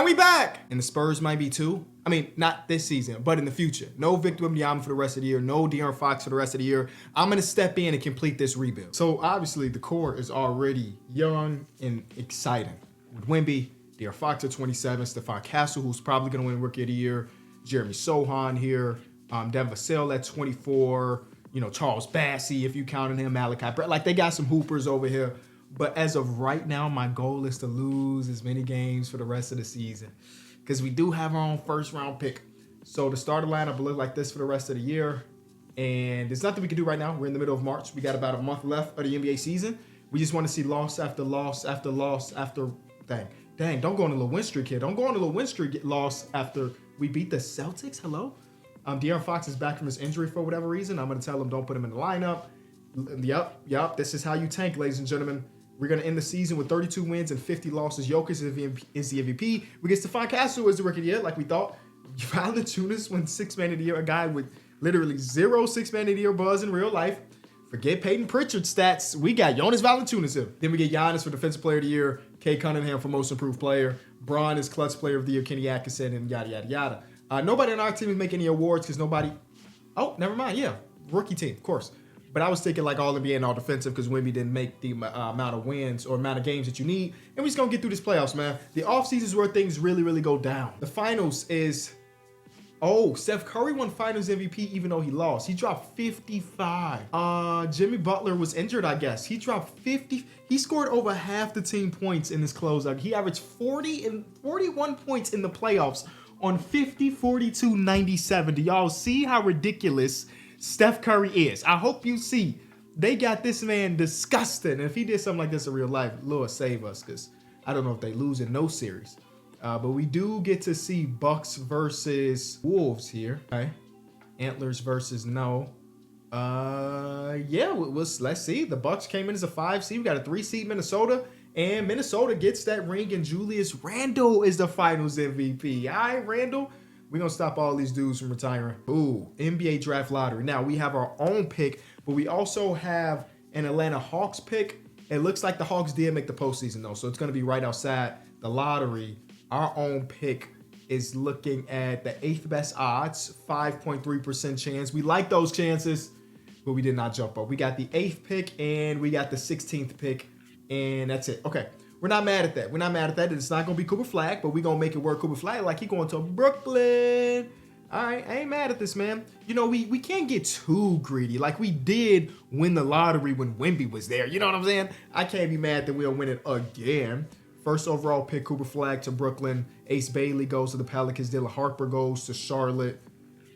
And we back! And the Spurs might be too. I mean, not this season, but in the future. No Victor Wembanyama for the rest of the year. No De'Aaron Fox for the rest of the year. I'm going to step in and complete this rebuild. So obviously the core is already young and exciting. With Wemby, De'Aaron Fox at 27, Stephon Castle, who's probably going to win Rookie of the Year, Jeremy Sohan here, Devin Vassell at 24, Charles Bassey, if you counted him, Malachi Brett. Like, they got some hoopers over here. But as of right now, my goal is to lose as many games for the rest of the season because we do have our own first-round pick. So the starter lineup will look like this for the rest of the year. And there's nothing we can do right now. We're in the middle of March. We got about a month left of the NBA season. We just want to see loss after loss after loss after Dang, don't go on a little win streak here. Don't go on a little win streak loss after we beat the Celtics. Hello? De'Aaron Fox is back from his injury for whatever reason. I'm going to tell him don't put him in the lineup. Yep. This is how you tank, ladies and gentlemen. We're going to end the season with 32 wins and 50 losses. Jokic is the MVP. We get Stephon Castle as the Rookie of the Year, like we thought. Valanciunas wins Sixth Man of the Year, a guy with literally zero Sixth Man of the Year buzz in real life. Forget Peyton Pritchard stats. We got Jonas Valanciunas here. Then we get Giannis for Defensive Player of the Year, Kay Cunningham for Most Improved Player, Bron is Clutch Player of the Year, Kenny Atkinson, and yada, yada, yada. Nobody on our team is making any awards because nobody... Oh, never mind. Yeah, rookie team, of course. But I was thinking like all NBA and all defensive because Wemby didn't make the amount of wins or amount of games that you need. And we're just going to get through this playoffs, man. The offseason is where things really, really go down. The finals is... Oh, Steph Curry won Finals MVP even though he lost. He dropped 55. Jimmy Butler was injured, I guess. He dropped 50. He scored over half the team points in this closeout. He averaged 40 and 41 points in the playoffs on 50, 42, 97. Do y'all see how ridiculous Steph Curry is? I hope you see. They got this man disgusting. And if he did something like this in real life, Lord save us, because I don't know if they lose in no series. But we do get to see Bucks versus Wolves here. Okay. Antlers versus no. Yeah, let's see. The Bucks came in as a 5 seed. We got a 3 seed Minnesota. And Minnesota gets that ring. And Julius Randle is the Finals MVP. All right, Randle. We're going to stop all these dudes from retiring. Ooh, NBA draft lottery. Now, we have our own pick. But we also have an Atlanta Hawks pick. It looks like the Hawks did make the postseason, though. So it's going to be right outside the lottery. Our own pick is looking at the 8th best odds, 5.3% chance. We like those chances, but we did not jump up. We got the 8th pick and we got the 16th pick, and that's it. Okay, we're not mad at that. We're not mad at that. It's not going to be Cooper Flag, but we're going to make it work Cooper Flag like he going to Brooklyn. All right, I ain't mad at this, man. We can't get too greedy. Like we did win the lottery when Wemby was there. You know what I'm saying? I can't be mad that we'll win it again. First overall pick, Cooper Flag to Brooklyn. Ace Bailey goes to the Pelicans. Dylan Harper goes to Charlotte.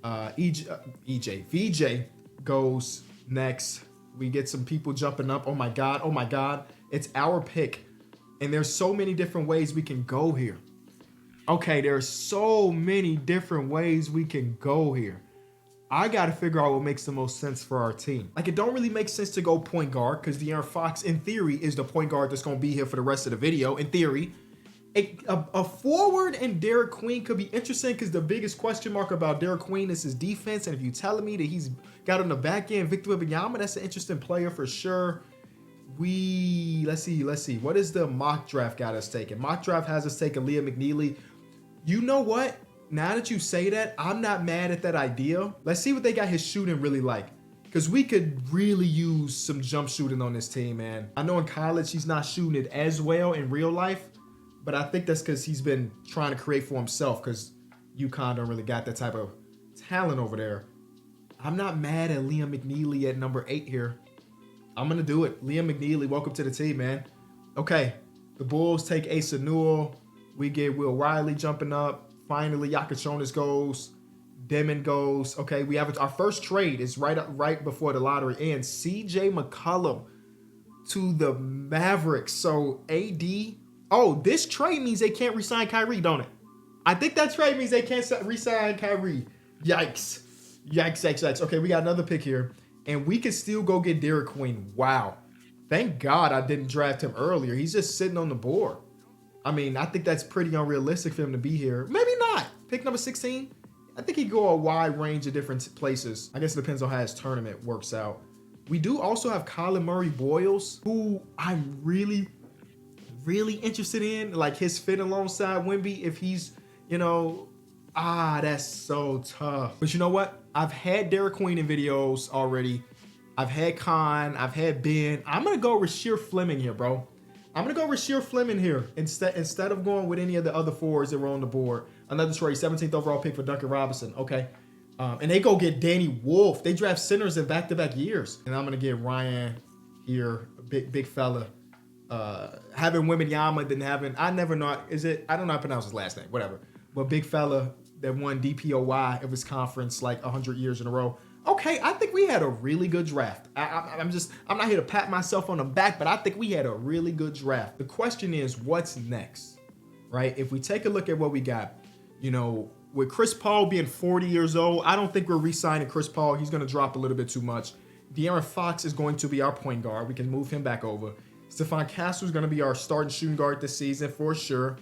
VJ goes next. We get some people jumping up. Oh my God. It's our pick. And there's so many different ways we can go here. Okay, there's so many different ways we can go here. I got to figure out what makes the most sense for our team. Like, it don't really make sense to go point guard because De'Aaron Fox, in theory, is the point guard that's going to be here for the rest of the video. In theory, a forward and Derek Queen could be interesting because the biggest question mark about Derek Queen is his defense. And if you're telling me that he's got on the back end Victor Wembanyama, that's an interesting player for sure. Let's see. What is the mock draft got us taking? Mock draft has us taking Liam McNeely. You know what? Now that you say that, I'm not mad at that idea. Let's see what they got his shooting really like. Because we could really use some jump shooting on this team, man. I know in college he's not shooting it as well in real life. But I think that's because he's been trying to create for himself. Because UConn don't really got that type of talent over there. I'm not mad at Liam McNeely at number 8 here. I'm going to do it. Liam McNeely, welcome to the team, man. Okay, the Bulls take Asa Newell. We get Will Riley jumping up. Finally, Yakachonis goes. Demon goes. Okay, we have our first trade is right before the lottery ends. CJ McCollum to the Mavericks. So AD. Oh, this trade means they can't re-sign Kyrie, don't it? I think that trade means they can't re-sign Kyrie. Yikes. Okay, we got another pick here. And we can still go get Derek Queen. Wow. Thank God I didn't draft him earlier. He's just sitting on the board. I mean, I think that's pretty unrealistic for him to be here. Maybe not. Pick number 16. I think he'd go a wide range of different places. I guess it depends on how his tournament works out. We do also have Colin Murray Boyles, who I'm really, really interested in, like his fit alongside Wemby, if he's, that's so tough. But you know what? I've had Derek Queen in videos already. I've had Khan. I've had Ben. I'm going to go Rasheer Fleming here, bro. I'm going to go Rasheer Fleming here instead of going with any of the other fours that were on the board. Another trade, 17th overall pick for Duncan Robinson. Okay. And they go get Danny Wolf. They draft centers in back-to-back years. And I'm going to get Ryan here, big fella. Having Wembanyama than having, I don't know how to pronounce his last name, whatever. But big fella that won DPOY of his conference like 100 years in a row. Okay, I think we had a really good draft. I'm not here to pat myself on the back, but I think we had a really good draft. The question is, what's next, right? If we take a look at what we got, with Chris Paul being 40 years old, I don't think we're re-signing Chris Paul. He's going to drop a little bit too much. De'Aaron Fox is going to be our point guard. We can move him back over. Stephon Castle is going to be our starting shooting guard this season for sure.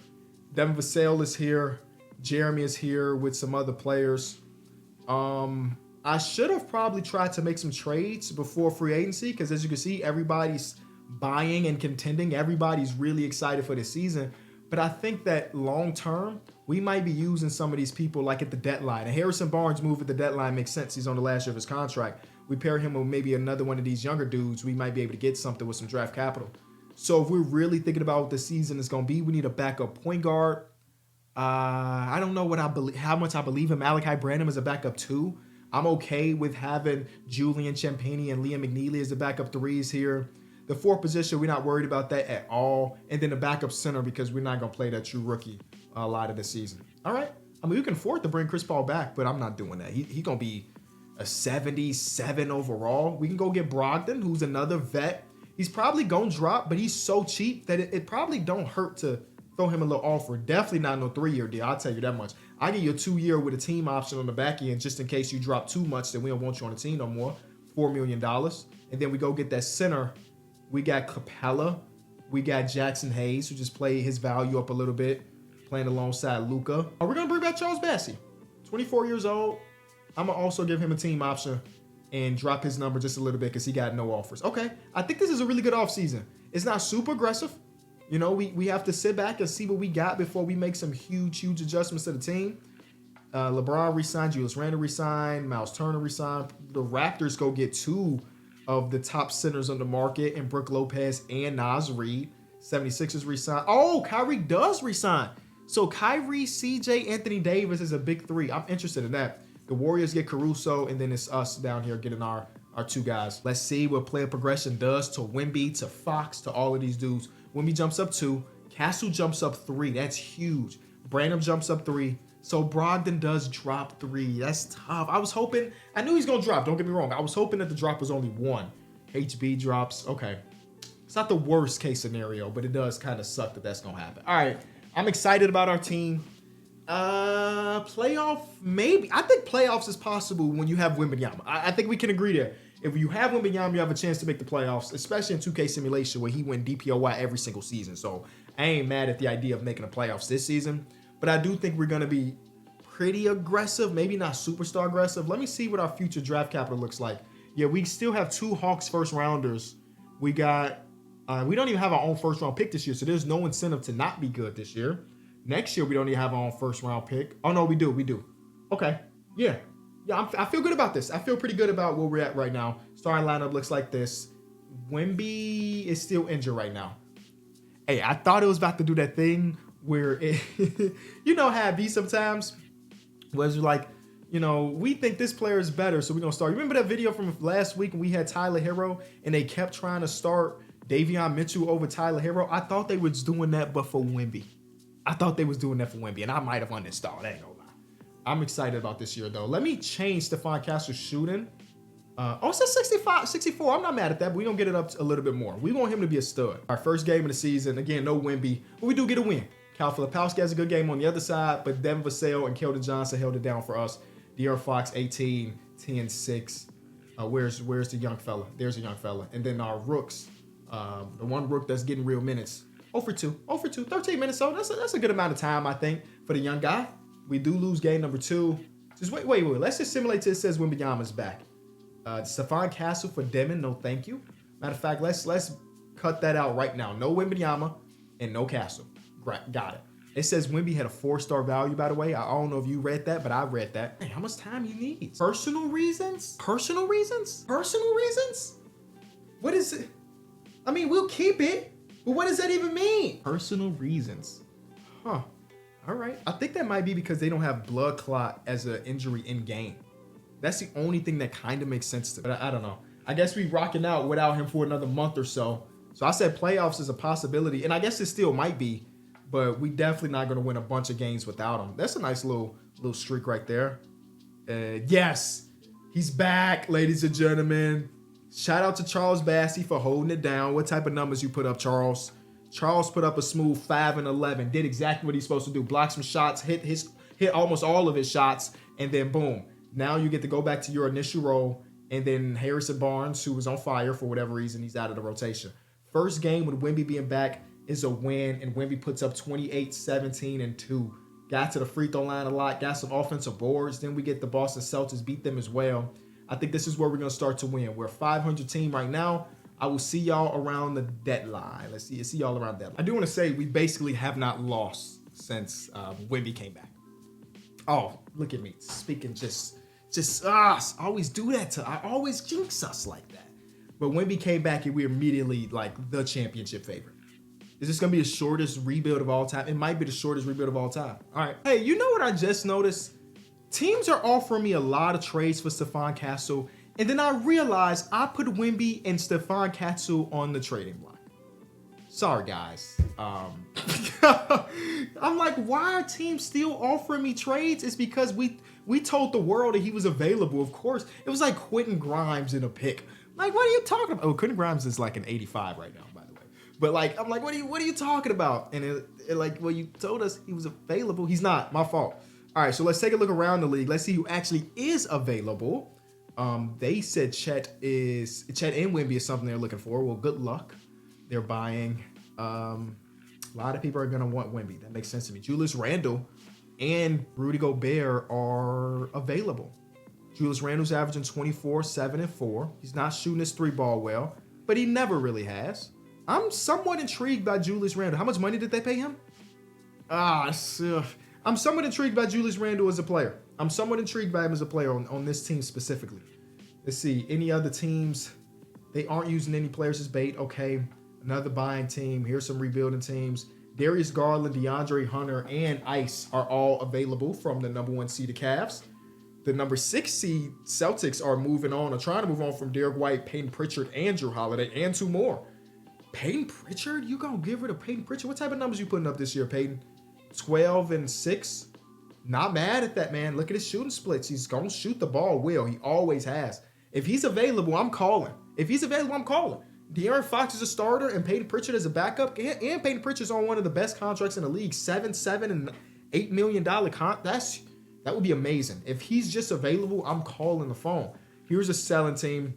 Devin Vassell is here. Jeremy is here with some other players. I should have probably tried to make some trades before free agency because, as you can see, everybody's buying and contending. Everybody's really excited for this season. But I think that long term, we might be using some of these people like at the deadline. And Harrison Barnes' move at the deadline makes sense. He's on the last year of his contract. We pair him with maybe another one of these younger dudes. We might be able to get something with some draft capital. So if we're really thinking about what the season is going to be, we need a backup point guard. I don't know how much I believe in Malachi Branham as a backup two. I'm okay with having Julian Champagnie and Liam McNeely as the backup threes here. The fourth position, we're not worried about that at all. And then the backup center because we're not going to play that true rookie a lot of the season. All right. I mean, we can afford to bring Chris Paul back, but I'm not doing that. He's going to be a 77 overall. We can go get Brogdon, who's another vet. He's probably going to drop, but he's so cheap that it probably don't hurt to throw him a little offer. Definitely not no 3-year deal. I'll tell you that much. I give you a 2-year with a team option on the back end just in case you drop too much that we don't want you on the team no more. $4 million. And then we go get that center. We got Capella. We got Jackson Hayes, who just played his value up a little bit, playing alongside Luka. Are we going to bring back Charles Bassey? 24 years old. I'm going to also give him a team option and drop his number just a little bit because he got no offers. Okay, I think this is a really good offseason. It's not super aggressive. We have to sit back and see what we got before we make some huge adjustments to the team. LeBron resigned, Julius Randle resigned, Miles Turner resigned. The Raptors go get 2 of the top centers on the market in Brook Lopez and Naz Reid. 76ers resigned. Oh, Kyrie does resign. So Kyrie, CJ, Anthony Davis is a big 3. I'm interested in that. The Warriors get Caruso, and then it's us down here getting our 2 guys. Let's see what player progression does to Wemby, to Fox, to all of these dudes. Wemby jumps up 2. Castle jumps up 3. That's huge. Branham jumps up 3. So Brogdon does drop 3. That's tough. I knew he's going to drop. Don't get me wrong. I was hoping that the drop was only 1. HB drops. Okay. It's not the worst case scenario, but it does kind of suck that that's going to happen. All right. I'm excited about our team. Playoff, maybe. I think playoffs is possible when you have Wembanyama. I think we can agree there. If you have Wembanyama, you have a chance to make the playoffs, especially in 2K Simulation where he win DPOY every single season. So I ain't mad at the idea of making the playoffs this season. But I do think we're going to be pretty aggressive, maybe not superstar aggressive. Let me see what our future draft capital looks like. Yeah, we still have 2 Hawks first rounders. We don't even have our own first round pick this year, so there's no incentive to not be good this year. Next year, we don't even have our own first round pick. Oh, no, we do. Okay. Yeah, I feel good about this. I feel pretty good about where we're at right now. Starting lineup looks like this. Wemby is still injured right now. Hey, I thought it was about to do that thing where it, how it be sometimes, where it's like, we think this player is better, so we're going to start. You remember that video from last week when we had Tyler Hero and they kept trying to start Davion Mitchell over Tyler Hero? I thought they was doing that, but for Wemby. And I might have uninstalled. I ain't gonna lie. I'm excited about this year, though. Let me change Stephon Castle's shooting. It says 65, 64. I'm not mad at that, but we don't get it up a little bit more. We want him to be a stud. Our first game of the season, again, no Wemby, but we do get a win. Cal Filipowski has a good game on the other side, but Devin Vassell and Keldon Johnson held it down for us. De'Aaron Fox, 18, 10, 6. Where's the young fella? There's a young fella. And then our rooks, the one rook that's getting real minutes, 0 for 2, 13 minutes. So that's a good amount of time, I think, for the young guy. We do lose game number 2. Just wait. Let's just simulate till it says Wembanyama's back. Stephon Castle for Demon, no thank you. Matter of fact, let's cut that out right now. No Wembanyama. and no Castle. Got it. It says Wemby had a 4-star value, by the way. I don't know if you read that, but I read that. Hey, how much time you need? Personal reasons? Personal reasons? Personal reasons? What is it? I mean, we'll keep it, but what does that even mean? Personal reasons. Huh. All right. I think that might be because they don't have blood clot as an injury in game. That's the only thing that kind of makes sense to me. But I don't know. I guess we rocking out without him for another month or so. So I said playoffs is a possibility, and I guess it still might be, but we definitely not going to win a bunch of games without him. That's a nice little streak right there. Yes, he's back, ladies and gentlemen. Shout out to Charles Bassey for holding it down. What type of numbers you put up, Charles? Charles put up a smooth 5 and 11. Did exactly what he's supposed to do. Blocked some shots, hit almost all of his shots, and then boom. Now you get to go back to your initial role, and then Harrison Barnes, who was on fire for whatever reason, he's out of the rotation. First game with Wemby being back is a win, and Wemby puts up 28, 17, and 2. Got to the free throw line a lot, got some offensive boards. Then we get the Boston Celtics, beat them as well. I think this is where we're going to start to win. We're a 500 team right now. I will see y'all around the deadline. Let's see y'all around deadline. I do want to say we basically have not lost since Wemby came back. Oh, look at me speaking just I always do that I always jinx us like that. But Wemby came back and we immediately like the championship favorite. Is this going to be the shortest rebuild of all time? It might be the shortest rebuild of all time. All right. Hey, you know what I just noticed? Teams are offering me a lot of trades for Stephon Castle, and then I realized I put Wemby and Stephon Castle on the trading block. Sorry, guys. I'm like, why are teams still offering me trades? It's because we told the world that he was available. Of course, it was like Quentin Grimes in a pick. Like, what are you talking about? Oh, Quentin Grimes is like an 85 right now, by the way. But like, I'm like, what are you talking about? And it like, well, you told us he was available. He's not. My fault. All right, so let's take a look around the league. Let's see who actually is available. They said Chet and Wemby is something they're looking for. Well, good luck. They're buying. A lot of people are gonna want Wemby. That makes sense to me. Julius Randle and Rudy Gobert are available. Julius Randle's averaging 24, 7, and 4. He's not shooting his 3-ball well, but he never really has. I'm somewhat intrigued by Julius Randle. How much money did they pay him? I'm somewhat intrigued by Julius Randle as a player. I'm somewhat intrigued by him as a player on this team specifically. Let's see. Any other teams? They aren't using any players as bait. Okay. Another buying team. Here's some rebuilding teams. Darius Garland, DeAndre Hunter, and Ice are all available from the number 1 seed, the Cavs. The number 6 seed Celtics are moving on or trying to move on from Derek White, Peyton Pritchard, and Drew Holiday, and 2 more. Peyton Pritchard? You gonna get rid of Peyton Pritchard? What type of numbers you putting up this year, Peyton? 12 and 6? Not mad at that, man. Look at his shooting splits. He's gonna shoot the ball well. He always has. If he's available, I'm calling. De'Aaron Fox is a starter and Peyton Pritchard is a backup. And Peyton Pritchard's on one of the best contracts in the league. $7 and $8 million contract. That would be amazing. If he's just available, I'm calling the phone. Here's a selling team.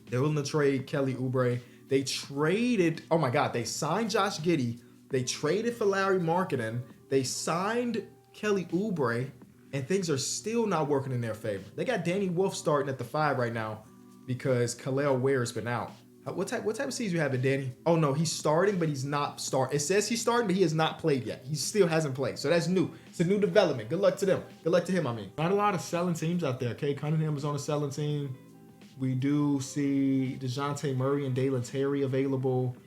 They're willing to trade Kelly Oubre. They traded, oh my God, they signed Josh Giddey. They traded for Larry Markkinen. They signed Kelly Oubre, and things are still not working in their favor. They got Danny Wolf starting at the 5 right now because Khalil Ware's been out. What type of season you having, Danny? Oh no, he's starting, but he's not starting. It says he's starting, but he has not played yet. He still hasn't played, so that's new. It's a new development. Good luck to them. Good luck to him. I mean, not a lot of selling teams out there. Kay Cunningham is on a selling team. We do see DeJounte Murray and Dalen Terry available.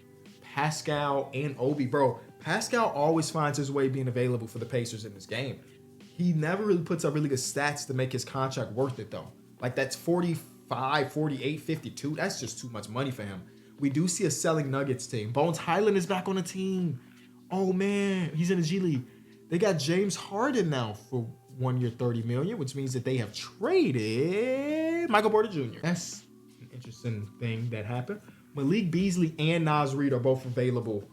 Pascal and Obi, bro. Pascal always finds his way being available for the Pacers in this game. He never really puts up really good stats to make his contract worth it, though. Like, that's 45, 48, 52. That's just too much money for him. We do see a selling Nuggets team. Bones Highland is back on the team. Oh, man. He's in the G League. They got James Harden now for 1 year, $30 million, which means that they have traded Michael Porter Jr. That's an interesting thing that happened. Malik Beasley and Naz Reid are both available.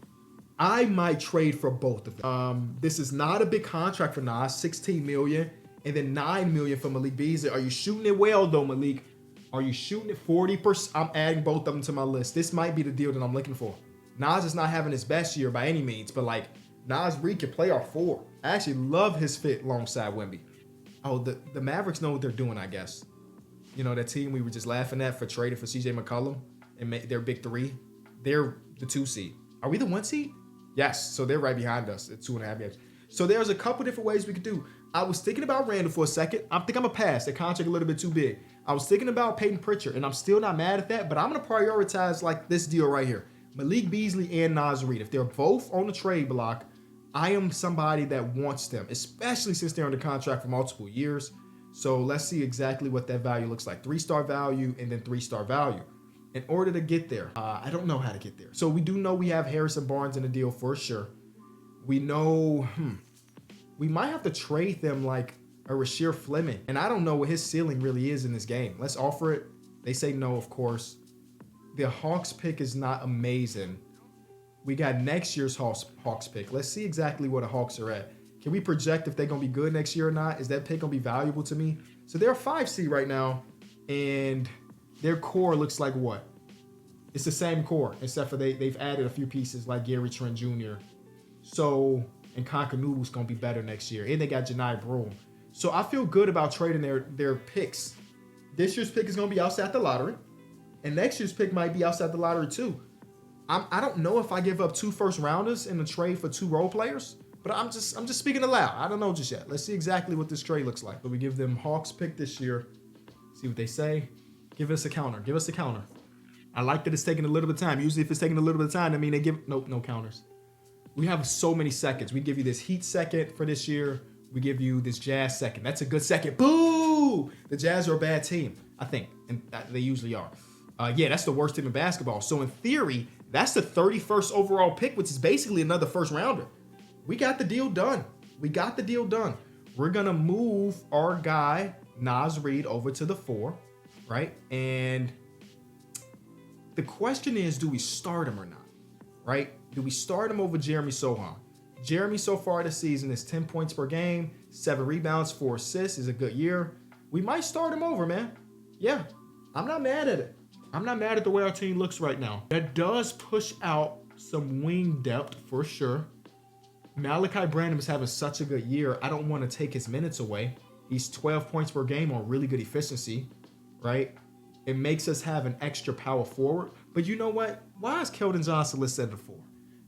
I might trade for both of them. This is not a big contract for Nas, $16 million, and then $9 million for Malik Beasley. Are you shooting it well, though, Malik? Are you shooting it 40%? I'm adding both of them to my list. This might be the deal that I'm looking for. Nas is not having his best year by any means, but like Naz Reid can play our 4. I actually love his fit alongside Wemby. Oh, the Mavericks know what they're doing, I guess. You know, that team we were just laughing at for trading for CJ McCollum and their big 3. They're the 2 seed. Are we the 1 seed? Yes, so they're right behind us at 2.5 games. So there's a couple different ways we could do. I was thinking about Randall for a second. I think I'm going to pass. That contract a little bit too big. I was thinking about Peyton Pritchard, and I'm still not mad at that, but I'm going to prioritize like this deal right here. Malik Beasley and Naz Reid. If they're both on the trade block, I am somebody that wants them, especially since they're under contract for multiple years. So let's see exactly what that value looks like. 3-star value and then 3-star value. In order to get there, I don't know how to get there. So we do know we have Harrison Barnes in the deal for sure. We know we might have to trade them like a Rasheer Fleming. And I don't know what his ceiling really is in this game. Let's offer it. They say no, of course. The Hawks pick is not amazing. We got next year's Hawks pick. Let's see exactly what the Hawks are at. Can we project if they're going to be good next year or not? Is that pick going to be valuable to me? So they're a 5 seed right now, and their core looks like what? It's the same core, except for they've added a few pieces like Gary Trent Jr. So, and Conkanubu's going to be better next year. And they got Janai Broome. So I feel good about trading their picks. This year's pick is going to be outside the lottery. And next year's pick might be outside the lottery too. I don't know if I give up 2 first-rounders in a trade for 2 role players. But I'm just speaking aloud. I don't know just yet. Let's see exactly what this trade looks like. But we give them Hawks pick this year. See what they say. Give us a counter. Give us a counter. I like that it's taking a little bit of time. Usually if it's taking a little bit of time, I mean they give no counters. We have so many seconds. We give you this Heat second for this year. We give you this Jazz second. That's a good second. Boo! The Jazz are a bad team, I think. And they usually are. Yeah, that's the worst team in basketball. So in theory, that's the 31st overall pick, which is basically another first rounder. We got the deal done. We got the deal done. We're going to move our guy, Naz Reid, over to the 4, right? And the question is, do we start him or not, right? Do we start him over Jeremy Sohan? Jeremy so far this season is 10 points per game, 7 rebounds, 4 assists. Is a good year. We might start him over, man. Yeah, I'm not mad at it. I'm not mad at the way our team looks right now. That does push out some wing depth for sure. Malachi Branham is having such a good year. I don't want to take his minutes away. He's 12 points per game on really good efficiency, right? It makes us have an extra power forward. But you know what? Why is Keldon Johnson listed at the 4?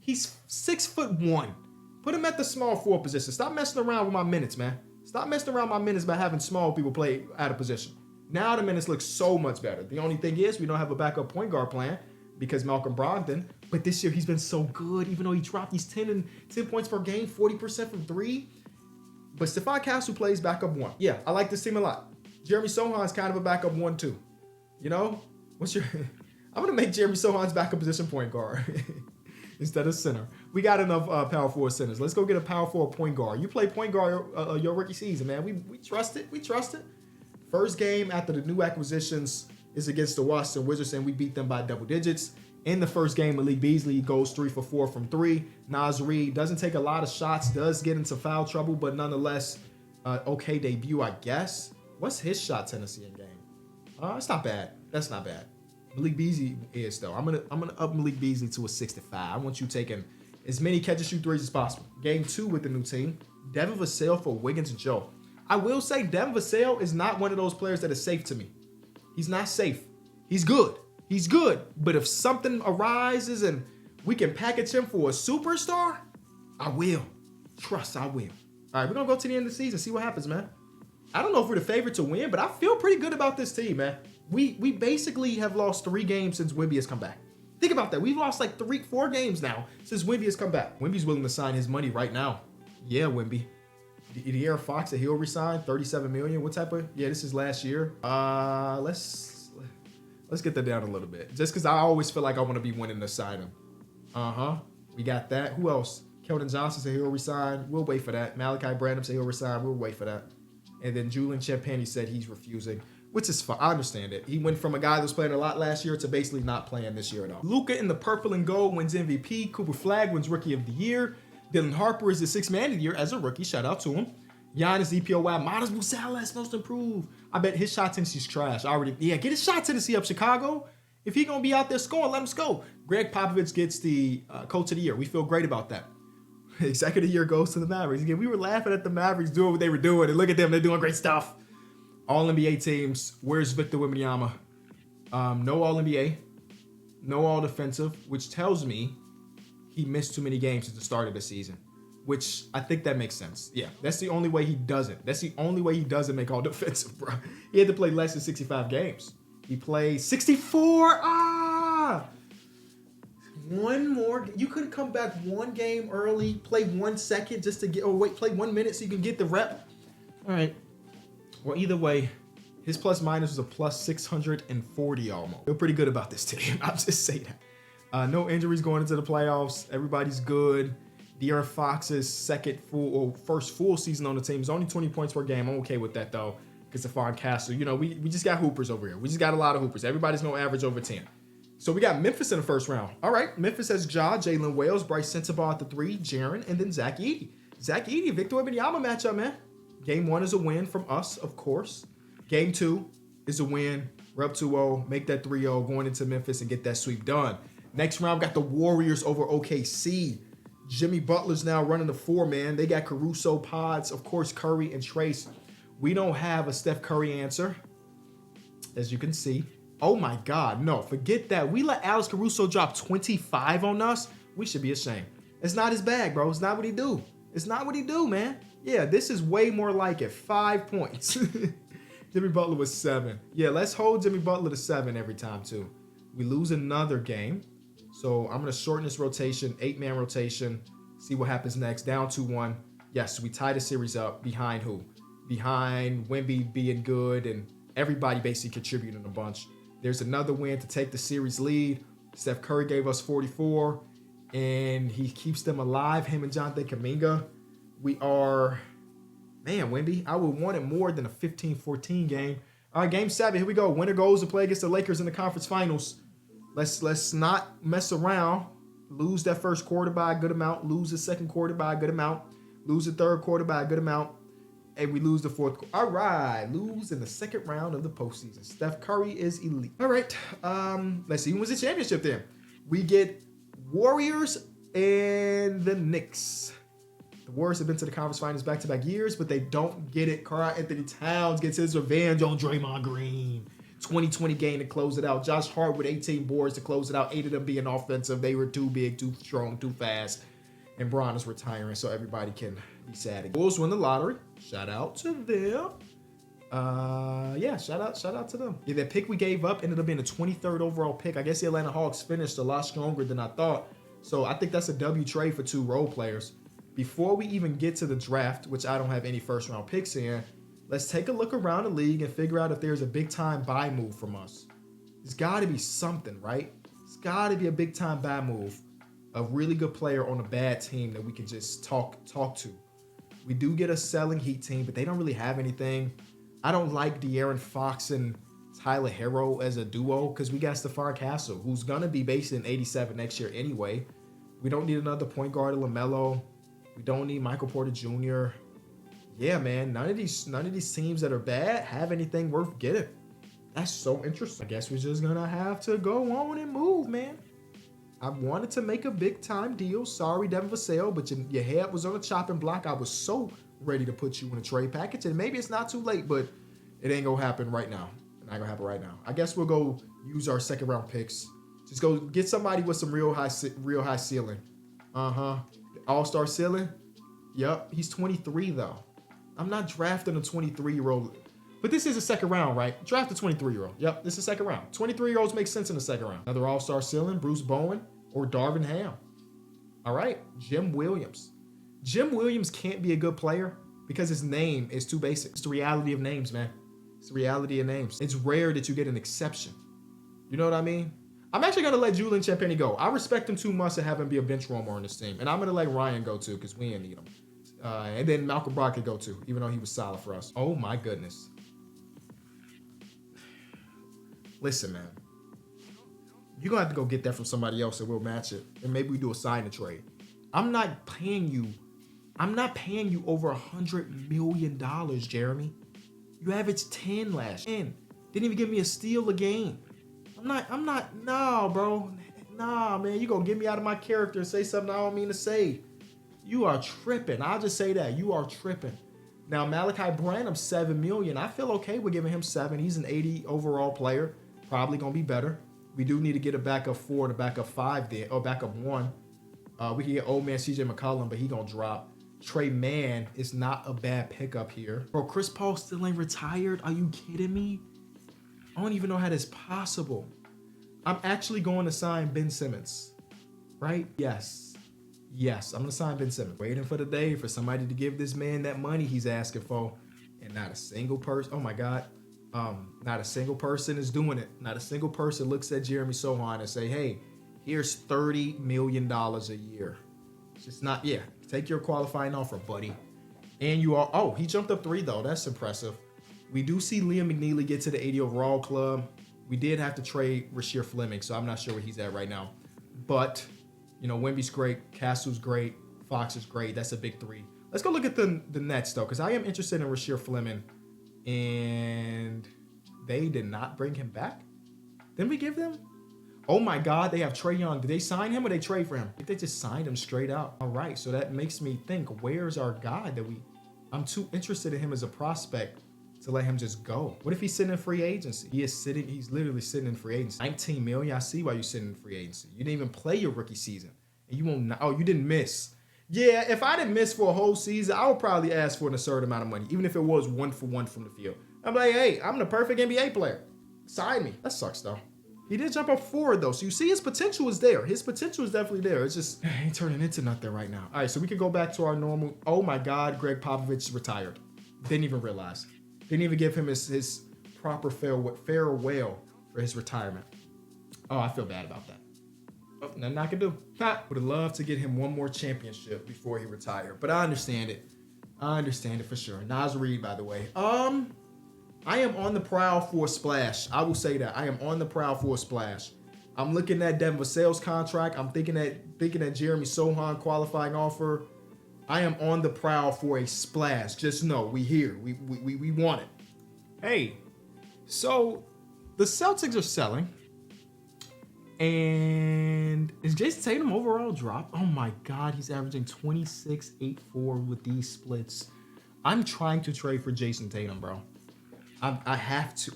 He's 6'1". Put him at the small 4 position. Stop messing around with my minutes, man. Stop messing around with my minutes by having small people play out of position. Now the minutes look so much better. The only thing is we don't have a backup point guard plan because Malcolm Brogdon. But this year he's been so good, even though he dropped these 10 points per game, 40% from 3. But Stephon Castle plays backup 1. Yeah, I like this team a lot. Jeremy Sohan's kind of a backup 1 too. You know, I'm gonna make Jeremy Sohan's backup position point guard instead of center. We got enough power forward centers. Let's go get a power forward point guard. You play point guard your rookie season, man. We trust it. We trust it. First game after the new acquisitions is against the Washington Wizards, and we beat them by double digits. In the first game, Malik Beasley goes 3 for 4 from 3. Naz Reid doesn't take a lot of shots, does get into foul trouble, but nonetheless, okay debut, I guess. What's his shot tendency in game? It's not bad. That's not bad. Malik Beasley is though. I'm gonna up Malik Beasley to a 65. I want you taking as many catch and shoot threes as possible. Game 2 with the new team. Devin Vassell for Wiggins and Joe. I will say Devin Vassell is not one of those players that is safe to me. He's not safe. He's good. He's good. But if something arises and we can package him for a superstar, I will. Trust, I will. All right, we're going to go to the end of the season, see what happens, man. I don't know if we're the favorite to win, but I feel pretty good about this team, man. We basically have lost 3 games since Wemby has come back. Think about that. We've lost like 4 games now since Wemby has come back. Wemby's willing to sign his money right now. Yeah, Wemby. De'Aaron Fox that he'll resign, $37 million. What type of? Yeah, this is last year. Let's get that down a little bit. Just because I always feel like I want to be winning to sign him. We got that. Who else? Keldon Johnson said he'll resign. We'll wait for that. Malachi Branham said he'll resign. We'll wait for that. And then Julian Champagnie said he's refusing, which is fine. I understand it. He went from a guy that was playing a lot last year to basically not playing this year at all. Luka in the purple and gold wins MVP. Cooper Flagg wins Rookie of the Year. Dylan Harper is the 6th man of the year as a rookie. Shout out to him. Giannis EPOY. Miles Musalas most improved. I bet his shot tendency's trash. Get his shot tendency up, Chicago. If he gonna be out there scoring, let him go. Greg Popovich gets the coach of the year. We feel great about that. Executive of the year goes to the Mavericks. Again, we were laughing at the Mavericks doing what they were doing, and look at them, they're doing great stuff. All NBA teams. Where's Victor Wembanyama? No All NBA, no All Defensive, which tells me he missed too many games at the start of the season, which I think that makes sense. Yeah, that's the only way he doesn't. That's the only way he doesn't make all defensive, bro. He had to play less than 65 games. He played 64. One more. You could come back one game early, play 1 second just to get, or wait, play 1 minute so you can get the rep. All right. Well, either way, his plus minus was a plus 640 almost. Feel pretty good about this team. I'll just say that. No injuries going into the playoffs. Everybody's good. De'Aaron Fox's first full season on the team is only 20 points per game. I'm okay with that though, because Stephon Castle, you know, we just got hoopers over here. We just got a lot of hoopers. Everybody's gonna average over 10. So we got Memphis in the first round. All right, Memphis has Ja, Jalen Wales, Bryce Sensabaugh at the 3, Jaren, and then Zach Edey. Zach Edey, Victor Wembanyama matchup, man. Game 1 is a win from us, of course. Game 2 is a win. We're up 2-0, make that 3-0, going into Memphis and get that sweep done. Next round, got the Warriors over OKC. Jimmy Butler's now running the 4, man. They got Caruso, Pods, of course, Curry, and Trace. We don't have a Steph Curry answer, as you can see. Oh my God, no, forget that. We let Alex Caruso drop 25 on us. We should be ashamed. It's not his bag, bro. It's not what he do. It's not what he do, man. Yeah, this is way more like it. 5 points. Jimmy Butler was 7. Yeah, let's hold Jimmy Butler to 7 every time, too. We lose another game. So I'm going to shorten this rotation, 8-man rotation, see what happens next. Down 2-1. Yes, we tie the series up. Behind who? Behind Wemby being good and everybody basically contributing a bunch. There's another win to take the series lead. Steph Curry gave us 44, and he keeps them alive, him and Jonathan Kuminga. We are, man, Wemby, I would want it more than a 15-14 game. All right, game 7, here we go. Winner goes to play against the Lakers in the conference finals. Let's not mess around. Lose that first quarter by a good amount. Lose the second quarter by a good amount. Lose the third quarter by a good amount. And we lose the fourth quarter. All right, lose in the second round of the postseason. Steph Curry is elite. All right, let's see who wins the championship then. We get Warriors and the Knicks. The Warriors have been to the conference finals back-to-back years, but they don't get it. Karl-Anthony Towns gets his revenge on Draymond Green. 2020 game to close it out. Josh Hart with 18 boards to close it out. 8 of them being offensive. They were too big, too strong, too fast. And Bron is retiring, so everybody can be sad. Bulls win the lottery. Shout out to them. Yeah, shout out to them. Yeah, that pick we gave up ended up being a 23rd overall pick. I guess the Atlanta Hawks finished a lot stronger than I thought. So I think that's a W trade for 2 role players. Before we even get to the draft, which I don't have any first round picks in, let's take a look around the league and figure out if there's a big time buy move from us. There's got to be something, right? It's got to be a big time buy move. A really good player on a bad team that we can just talk to. We do get a selling Heat team, but they don't really have anything. I don't like De'Aaron Fox and Tyler Hero as a duo because we got Stephon Castle, who's going to be based in 87 next year anyway. We don't need another point guard, LaMelo. We don't need Michael Porter Jr. Yeah, man, none of these teams that are bad have anything worth getting. That's so interesting. I guess we're just going to have to go on and move, man. I wanted to make a big-time deal. Sorry, Devin Vassell, but your head was on a chopping block. I was so ready to put you in a trade package, and maybe it's not too late, but it ain't going to happen right now. It's not going to happen right now. I guess we'll go use our second-round picks. Just go get somebody with some real high ceiling. All-star ceiling? Yep, he's 23, though. I'm not drafting a 23-year-old. But this is a second round, right? Draft a 23-year-old. Yep, this is second round. 23-year-olds make sense in the second round. Another all-star ceiling, Bruce Bowen or Darvin Ham. All right, Jim Williams. Jim Williams can't be a good player because his name is too basic. It's the reality of names, man. It's the reality of names. It's rare that you get an exception. You know what I mean? I'm actually going to let Julian Champagnie go. I respect him too much to have him be a bench warmer on this team. And I'm going to let Ryan go too because we didn't need him. And then Malcolm Brogdon could go too, even though he was solid for us. Oh my goodness. Listen, man. You're going to have to go get that from somebody else and we'll match it. And maybe we do a sign and trade. I'm not paying you over $100 million, Jeremy. You averaged 10 last year. Didn't even give me a steal a game. No, bro. Nah, man. You're going to get me out of my character and say something I don't mean to say. You are tripping. I'll just say that. You are tripping. Now, Malachi Branham, $7 million. I feel okay with giving him 7. He's an 80 overall player. Probably going to be better. We do need to get a backup 4 and a backup 5 there, or backup 1. We can get old man CJ McCollum, but he gonna drop. Trey Mann is not a bad pickup here. Bro, Chris Paul still ain't retired? Are you kidding me? I don't even know how that's possible. I'm actually going to sign Ben Simmons, right? Yes. Yes, I'm going to sign Ben Simmons. Waiting for the day for somebody to give this man that money he's asking for. And not a single person, oh my God. Not a single person is doing it. Not a single person looks at Jeremy Sohan and say, hey, here's $30 million a year. It's just not, yeah, take your qualifying offer, buddy. And you are, oh, he jumped up 3 though. That's impressive. We do see Liam McNeely get to the 80 overall club. We did have to trade Rasheer Fleming, so I'm not sure where he's at right now. But, you know, Wemby's great. Castle's great. Fox is great. That's a big 3. Let's go look at the Nets, though, because I am interested in Rasheer Fleming. And they did not bring him back? Didn't we give them? Oh, my God. They have Trae Young. Did they sign him or they trade for him? I think they just signed him straight out. All right, so that makes me think, where's our guy that I'm too interested in him as a prospect to let him just go. What if he's sitting in free agency? He's literally sitting in free agency. 19 million, I see why you're sitting in free agency. You didn't even play your rookie season. And you won't, oh, you didn't miss. Yeah, if I didn't miss for a whole season, I would probably ask for an absurd amount of money, even if it was 1-for-1 from the field. I'm like, hey, I'm the perfect NBA player. Sign me. That sucks though. He did jump up forward though. So you see his potential is there. His potential is definitely there. It's just, he ain't turning into nothing right now. All right, so we can go back to our normal, oh my God, Greg Popovich retired. Didn't even realize. Didn't even give him his proper farewell for his retirement. Oh, I feel bad about that. Oh, nothing I can do. Would have loved to get him one more championship before he retired, but I understand it. I understand it for sure. Nas Reed, by the way. I am on the prowl for a splash. I will say that. I am on the prowl for a splash. I'm looking at Devin Vassell's contract. I'm thinking that Jeremy Sohan qualifying offer. I am on the prowl for a splash. Just know, we here. We want it. Hey, so the Celtics are selling. And is Jason Tatum overall drop? Oh my God, he's averaging 26.84 with these splits. I'm trying to trade for Jason Tatum, bro. I have to,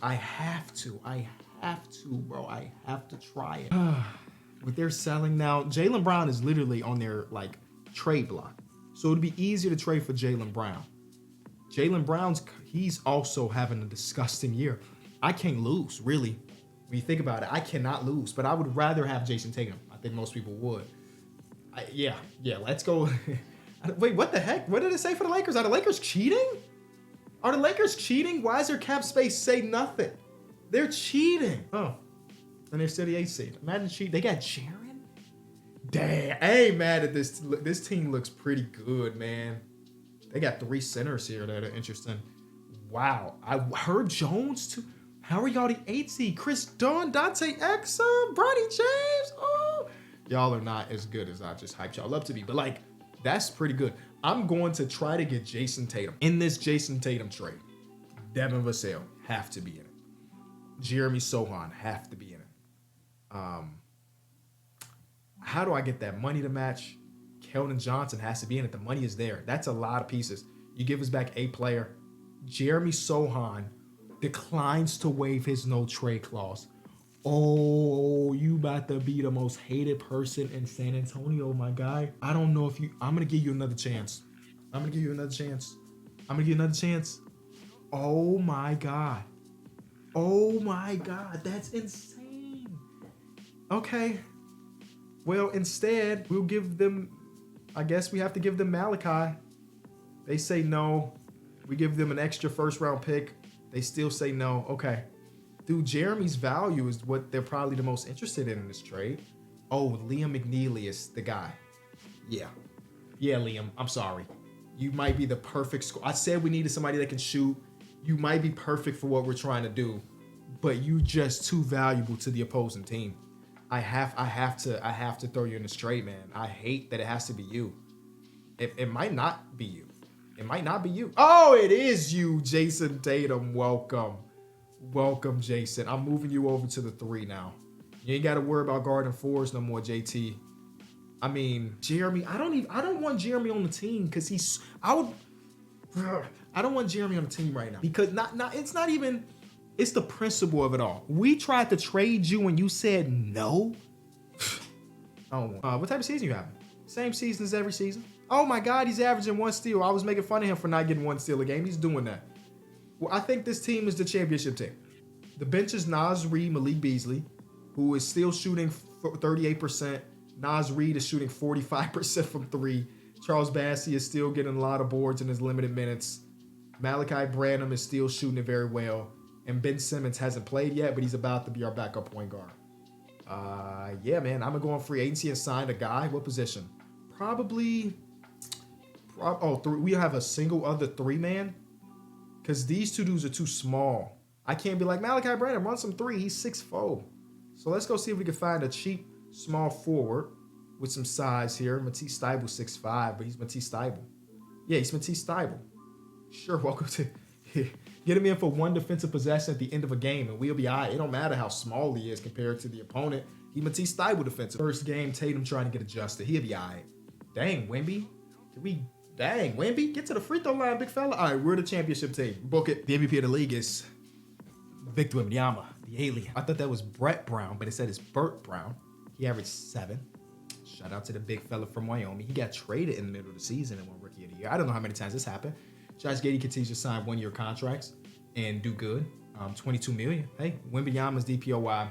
bro. I have to try it. But they're selling now. Jaylen Brown is literally on their like trade block. So it'd be easier to trade for Jaylen Brown. Jaylen Brown's, he's also having a disgusting year. I can't lose, really. When you think about it, I cannot lose. But I would rather have Jason Tatum. I think most people would. Yeah, let's go. Wait, what the heck? What did it say for the Lakers? Are the Lakers cheating? Are the Lakers cheating? Why is their cap space say nothing? They're cheating. Oh, and they're still the 8th seed. Imagine cheat. They got Jaren? Damn, I ain't mad at this. This team looks pretty good, man. They got 3 centers here that are interesting. Wow. I heard Jones too. How are y'all the 8th seed? Chris Dunn, Dante Exum, Bronny James. Oh, y'all are not as good as I just hyped y'all up to be. But like, that's pretty good. I'm going to try to get Jason Tatum in this Jason Tatum trade. Devin Vassell have to be in it. Jeremy Sohan have to be in it. How do I get that money to match? Keldon Johnson has to be in it. The money is there. That's a lot of pieces. You give us back a player. Jeremy Sohan declines to waive his no trade clause. Oh, you about to be the most hated person in San Antonio, my guy. I don't know if I'm going to give you another chance. Oh my God. That's insane. Okay. Well, instead, we'll give them, I guess we have to give them Malachi. They say no. We give them an extra first-round pick. They still say no. Okay. Dude, Jeremy's value is what they're probably the most interested in this trade. Oh, Liam McNeely is the guy. Yeah, Liam, I'm sorry. You might be the perfect score. I said we needed somebody that can shoot. You might be perfect for what we're trying to do, but you just too valuable to the opposing team. I have to throw you in this trade, man. I hate that it has to be you. It might not be you. Oh, it is you, Jason Tatum. Welcome, Jason. I'm moving you over to the 3 now. You ain't got to worry about guarding 4s no more, JT. I mean, Jeremy, I don't want Jeremy on the team because I don't want Jeremy on the team right now because it's the principle of it all. We tried to trade you and you said no. Oh, what type of season you having? Same season as every season. Oh my God, he's averaging 1 steal. I was making fun of him for not getting 1 steal a game. He's doing that. Well, I think this team is the championship team. The bench is Naz Reid, Malik Beasley, who is still shooting 38%. Naz Reid is shooting 45% from 3. Charles Bassey is still getting a lot of boards in his limited minutes. Malachi Branham is still shooting it very well. And Ben Simmons hasn't played yet, but he's about to be our backup point guard. Yeah, man, I'm going to go on free agency and sign a guy. What position? Probably... we have a single other 3-man. Because these 2 dudes are too small. I can't be like, Malachi Branham, run some 3. He's 6'4". So let's go see if we can find a cheap, small forward with some size here. Matisse Thybulle, 6'5", but he's Matisse Thybulle. Yeah, he's Matisse Thybulle. Sure, welcome to... Get him in for 1 defensive possession at the end of a game, and we'll be all right. It don't matter how small he is compared to the opponent. He Matisse Thybulle defensive. First game, Tatum trying to get adjusted. He'll be all right. Dang, Wemby. Dang, Wemby, get to the free throw line, big fella. All right, we're the championship team. Book it. The MVP of the league is Victor Wembanyama, the alien. I thought that was Brett Brown, but it said it's Burt Brown. He averaged 7. Shout out to the big fella from Wyoming. He got traded in the middle of the season and won Rookie of the Year. I don't know how many times this happened. Josh Giddey continues to sign 1-year contracts and do good. $22 million. Hey, Wembanyama's DPOY.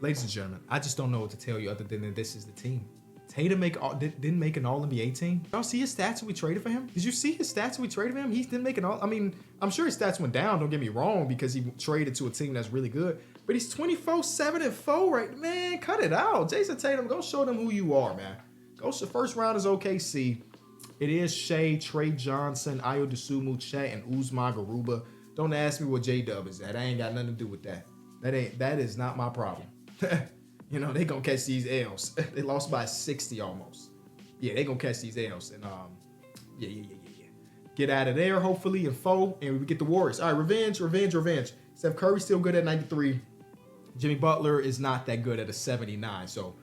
Ladies and gentlemen, I just don't know what to tell you other than that this is the team. Tatum didn't make an All-NBA team. Y'all see his stats when we traded for him? Did you see his stats when we traded for him? He didn't make an All... I mean, I'm sure his stats went down, don't get me wrong, because he traded to a team that's really good. But he's 24-7-4 right... Man, cut it out. Jason Tatum, go show them who you are, man. Go to first round is OKC. It is Shea, Trey Johnson, Ayo Dosunmu, Chet, and Uzma Garuba. Don't ask me what J-Dub is at. I ain't got nothing to do with that. That is not my problem. You know, they gonna catch these L's. They lost by 60 almost. Yeah, they gonna catch these L's. And yeah. Get out of there, hopefully, in 4, and we get the Warriors. All right, revenge. Steph Curry's still good at 93. Jimmy Butler is not that good at a 79. So,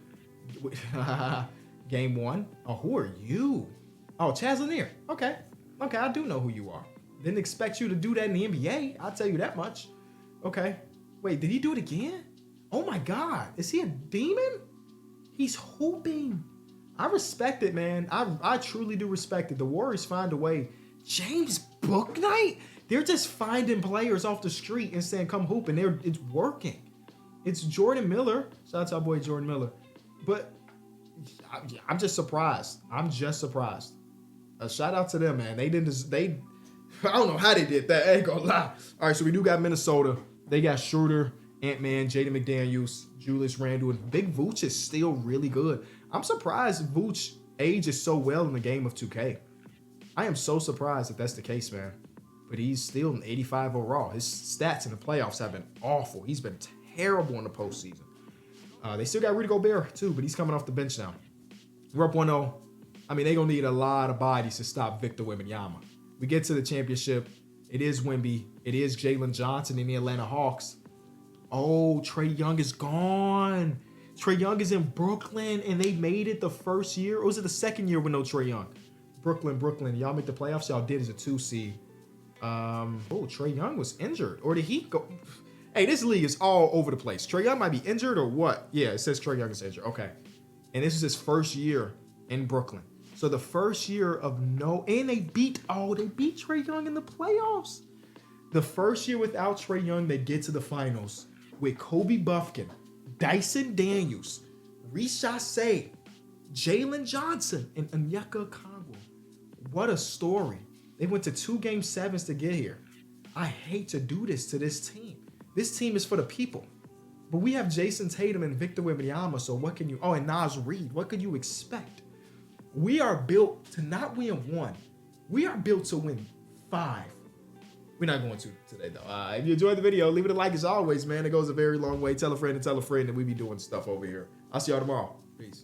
game 1. Oh, who are you? Oh, Chaz Lanier. Okay, I do know who you are. Didn't expect you to do that in the NBA. I'll tell you that much. Okay. Wait, did he do it again? Oh my God, is he a demon? He's hooping. I respect it, man. I truly do respect it. The Warriors find a way. James Bouknight? They're just finding players off the street and saying, come hoop, and it's working. It's Jordan Miller. Shout out to our boy Jordan Miller. But I'm just surprised. A shout out to them, man. I don't know how they did that. I ain't gonna lie. All right, so we do got Minnesota. They got Schroeder, Ant-Man, Jaden McDaniels, Julius Randle, and Big Vooch is still really good. I'm surprised Vooch ages so well in the game of 2K. I am so surprised that that's the case, man. But he's still an 85 overall. His stats in the playoffs have been awful. He's been terrible in the postseason. They still got Rudy Gobert, too, but he's coming off the bench now. We're up 1-0. I mean, they're going to need a lot of bodies to stop Victor Wembanyama. We get to the championship. It is Wemby. It is Jalen Johnson in the Atlanta Hawks. Oh, Trae Young is gone. Trae Young is in Brooklyn, and they made it the first year. Or was it the second year with no Trae Young? Brooklyn. Y'all make the playoffs? Y'all did as a 2 seed. Trae Young was injured. Or did he go... Hey, this league is all over the place. Trae Young might be injured or what? Yeah, it says Trae Young is injured. Okay. And this is his first year in Brooklyn. So the first year of no... And they beat Trae Young in the playoffs. The first year without Trae Young, they get to the finals with Kobe Buffkin, Dyson Daniels, Reece Shea, Jalen Johnson, and Onyeka Okongwu. What a story. They went to 2 Game 7s to get here. I hate to do this to this team. This team is for the people. But we have Jason Tatum and Victor Wembanyama, so what can you... Oh, and Naz Reid. What could you expect? We are built to not win 1. We are built to win 5. We're not going to today, though. If you enjoyed the video, leave it a like as always, man. It goes a very long way. Tell a friend and we be doing stuff over here. I'll see y'all tomorrow. Peace.